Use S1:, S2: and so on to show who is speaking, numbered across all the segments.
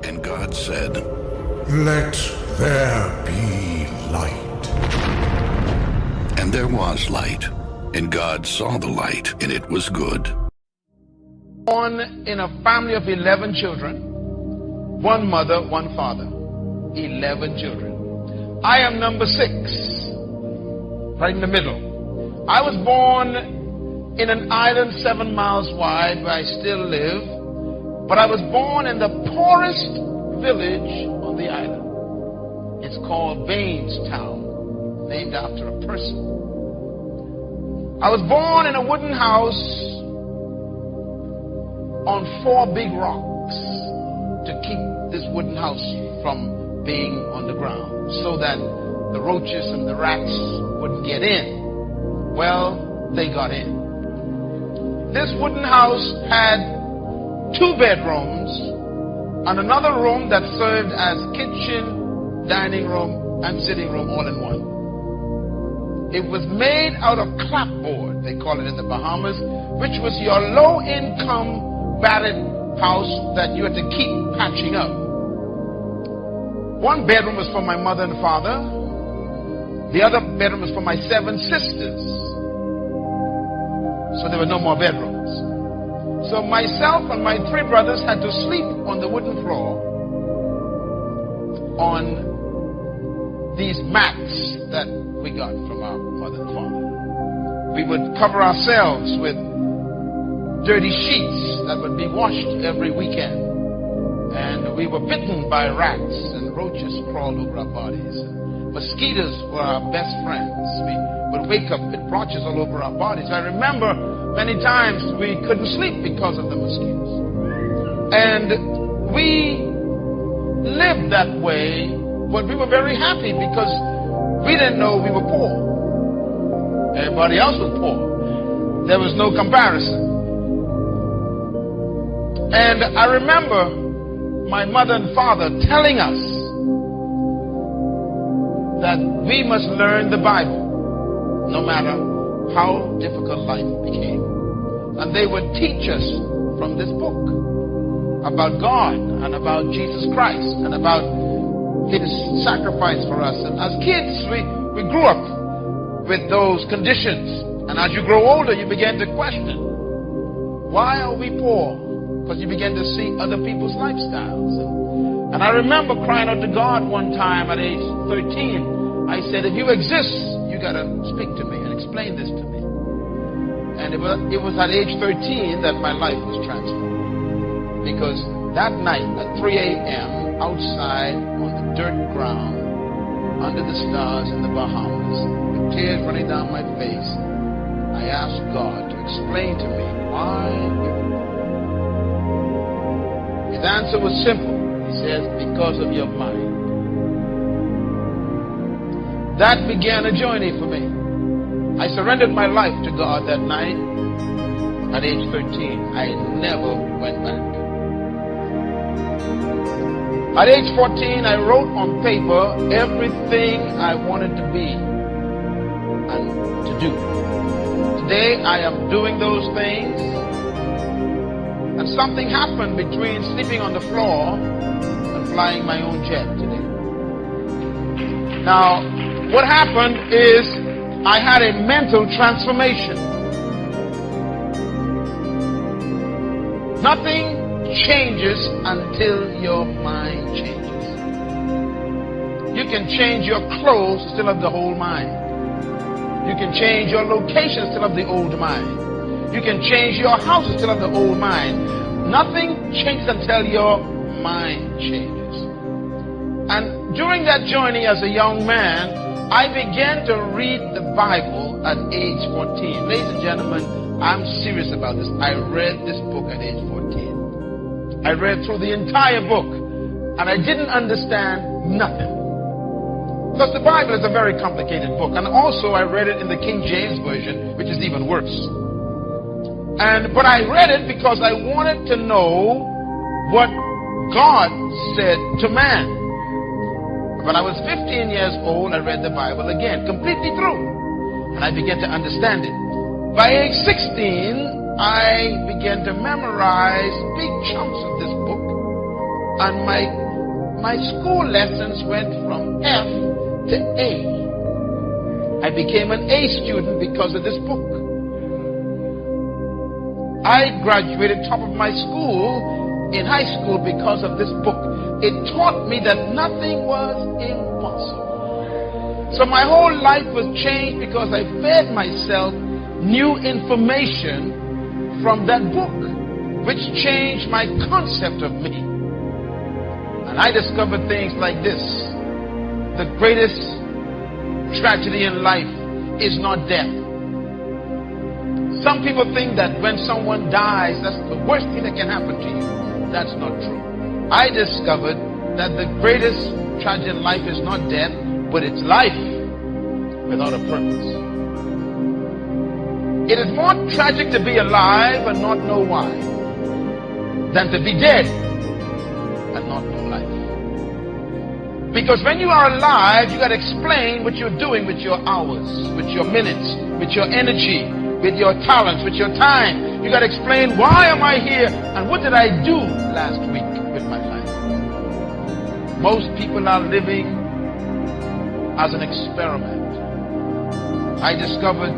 S1: And God said,
S2: "Let there be light."
S1: and there was light. And God saw the light, and it was good.
S3: Born in a family of 11 children, one mother, one father. 11 children. I am number 6, right in the middle. I was born in an island 7 miles wide where I still live, but I was born in the poorest village on the island. It's called Bainstown, named after a person. I was born in a wooden house on 4 big rocks to keep this wooden house from being on the ground so that the roaches and the rats wouldn't get in. Well, they got in. This wooden house had 2 bedrooms and another room that served as kitchen, dining room, and sitting room all in one. It was made out of clapboard, they call it in the Bahamas, which was your low-income battered house that you had to keep patching up. 1 bedroom was for my mother and father. The other bedroom was for my 7 sisters. So there were no more bedrooms. So myself and my 3 brothers had to sleep on the wooden floor on these mats that we got from our mother and father. We would cover ourselves with dirty sheets that would be washed every weekend. And we were bitten by rats, and roaches crawled over our bodies. Mosquitoes were our best friends. We would wake up with blotches all over our bodies. I remember many times we couldn't sleep because of the mosquitoes. And we lived that way, but we were very happy because we didn't know we were poor. Everybody else was poor. There was no comparison. And I remember my mother and father telling us that we must learn the Bible no matter how difficult life became. And they would teach us from this book about God and about Jesus Christ and about his sacrifice for us. And as kids, we grew up with those conditions. And as you grow older, you begin to question, why are we poor? Because you begin to see other people's lifestyles. And I remember crying out to God one time at age 13. I said, if you exist, you got to speak to me and explain this to me. And it was at age 13 that my life was transformed. Because that night at 3 a.m. outside on the dirt ground, under the stars in the Bahamas, with tears running down my face, I asked God to explain to me why we were. His answer was simple. He says, because of your mind. That began a journey for me. I surrendered my life to God that night at age 13. I never went back. At age 14, I wrote on paper everything I wanted to be and to do. Today, I am doing those things. And something happened between sleeping on the floor and flying my own jet today. Now, what happened is I had a mental transformation. Nothing changes until your mind changes. You can change your clothes, still have the whole mind. You can change your location, still have the old mind. You can change your house, still have the old mind. Nothing changes until your mind changes. And during that journey as a young man, I began to read the Bible at age 14. Ladies and gentlemen, I'm serious about this. I read this book at age 14. I read through the entire book, and I didn't understand nothing. Because the Bible is a very complicated book. And also I read it in the King James Version, which is even worse. But I read it because I wanted to know what God said to man. When I was 15 years old, I read the Bible again, completely through. And I began to understand it. By age 16, I began to memorize big chunks of this book. And my school lessons went from F to A. I became an A student because of this book. I graduated top of my school in high school because of this book. It taught me that nothing was impossible. So my whole life was changed because I fed myself new information from that book, which changed my concept of me. And I discovered things like this: the greatest tragedy in life is not death. Some people think that when someone dies, that's the worst thing that can happen to you. That's not true. I discovered that the greatest tragedy in life is not death, but it's life without a purpose. It is more tragic to be alive and not know why than to be dead and not know life. Because when you are alive, you got to explain what you're doing with your hours, with your minutes, with your energy, with your talents, with your time. You got to explain, why am I here and what did I do last week with my life? Most people are living as an experiment. I discovered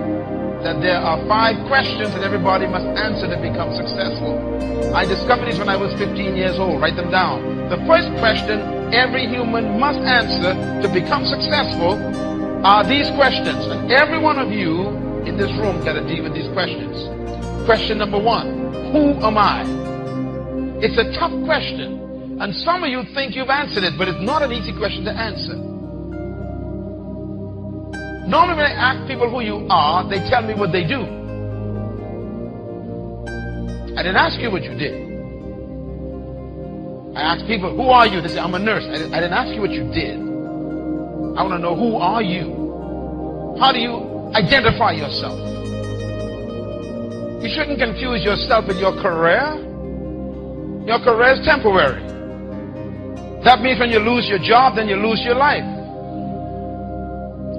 S3: that there are 5 questions that everybody must answer to become successful. I discovered these when I was 15 years old. Write them down. The first question every human must answer to become successful are these questions. And every one of you in this room got to deal with these questions. Question number 1, who am I? It's a tough question, and some of you think you've answered it, but it's not an easy question to answer. Normally when I ask people who you are, they tell me what they do. I didn't ask you what you did. I asked people, who are you? They say, I'm a nurse. I didn't ask you what you did. I want to know, who are you? How do you identify yourself? You shouldn't confuse yourself with your career. Your career is temporary. That means when you lose your job, then you lose your life.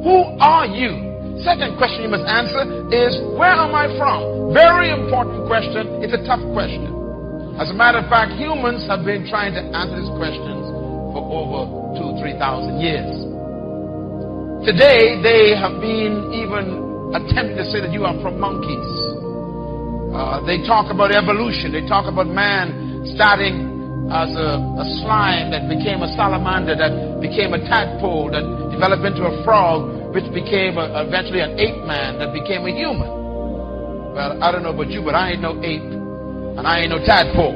S3: Who are you? Second question you must answer is, where am I from? Very important question. It's a tough question. As a matter of fact, humans have been trying to answer these questions for over 2,000-3,000 years. Today, they have been even attempting to say that you are from monkeys. They talk about evolution. They talk about man starting as a slime that became a salamander, that became a tadpole, that developed into a frog, which became eventually an ape man, that became a human. Well, I don't know about you, but I ain't no ape, and I ain't no tadpole.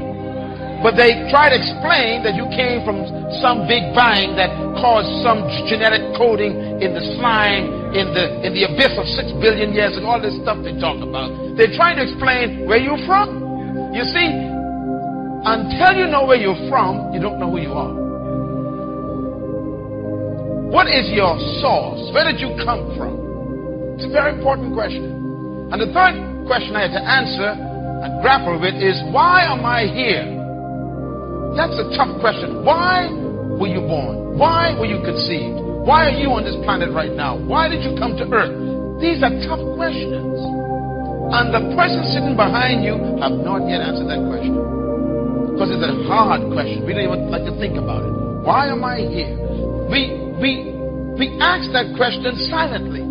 S3: But they try to explain that you came from some big bang that caused some genetic coding in the slime, in the abyss of 6 billion years, and all this stuff they talk about. They're trying to explain where you're from. You see, until you know where you're from, you don't know who you are. What is your source? Where did you come from? It's a very important question. And the third question I had to answer and grapple with is, why am I here? That's a tough question. Why were you born? Why were you conceived? Why are you on this planet right now? Why did you come to earth? These are tough questions. And the person sitting behind you have not yet answered that question. Because it's a hard question. We don't even like to think about it. Why am I here? We ask that question silently.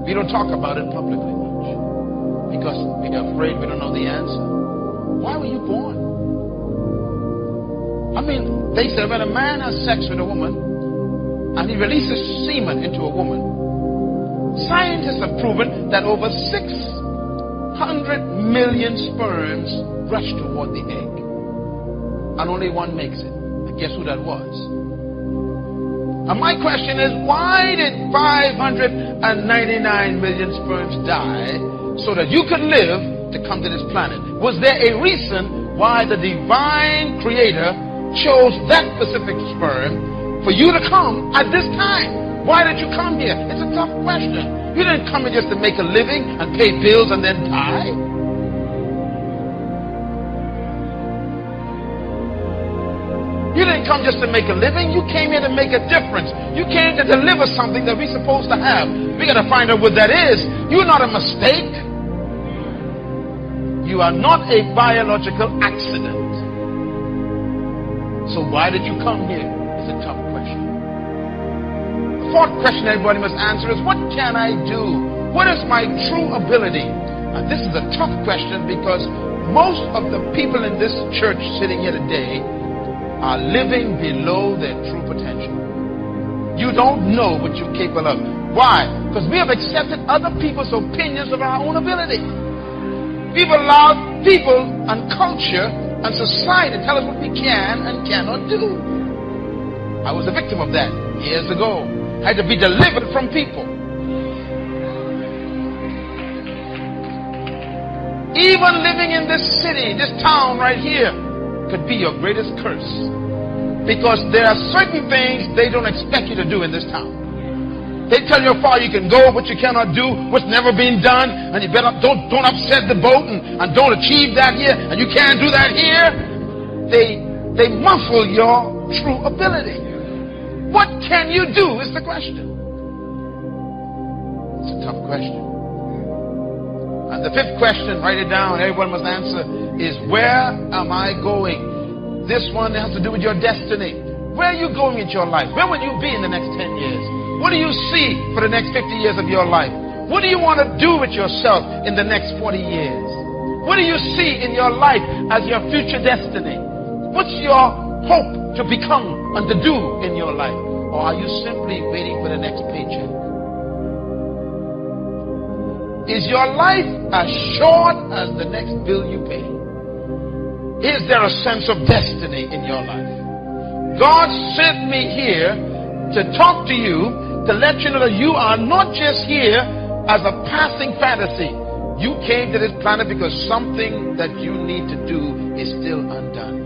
S3: We don't talk about it publicly much. Because we are afraid we don't know the answer. Why were you born? I mean, they say when a man has sex with a woman and he releases semen into a woman, scientists have proven that over 600 million sperms rush toward the egg. And only one makes it. And guess who that was? And my question is, why did 599 million sperms die so that you could live to come to this planet? Was there a reason why the divine creator chose that specific sperm for you to come at this time? Why did you come here? It's a tough question. You didn't come here just to make a living and pay bills and then die. You didn't come just to make a living. You came here to make a difference. You came to deliver something that we're supposed to have. We got to find out what that is. You're not a mistake. You are not a biological accident. So why did you come here? It's a tough question. The fourth question everybody must answer is, what can I do? What is my true ability? And this is a tough question because most of the people in this church sitting here today are living below their true potential. You don't know what you're capable of. Why? Because we have accepted other people's opinions of our own ability. We've allowed people and culture and society to tell us what we can and cannot do. I was a victim of that years ago. I had to be delivered from people. Even living in this city, this town right here, could be your greatest curse. Because there are certain things they don't expect you to do in this town. They tell you how far you can go, what you cannot do, what's never been done, and you better don't upset the boat and don't achieve that here, and you can't do that here. They muffle your true ability. What can you do is the question. It's a tough question. And the fifth question, write it down, everyone must answer, is where am I going? This one has to do with your destiny. Where are you going in your life? Where will you be in the next 10 years? What do you see for the next 50 years of your life? What do you want to do with yourself in the next 40 years? What do you see in your life as your future destiny? What's your hope to become and to do in your life? Or are you simply waiting for the next paycheck? Is your life as short as the next bill you pay? Is there a sense of destiny in your life? God sent me here to talk to you, to let you know that you are not just here as a passing fantasy. You came to this planet because something that you need to do is still undone.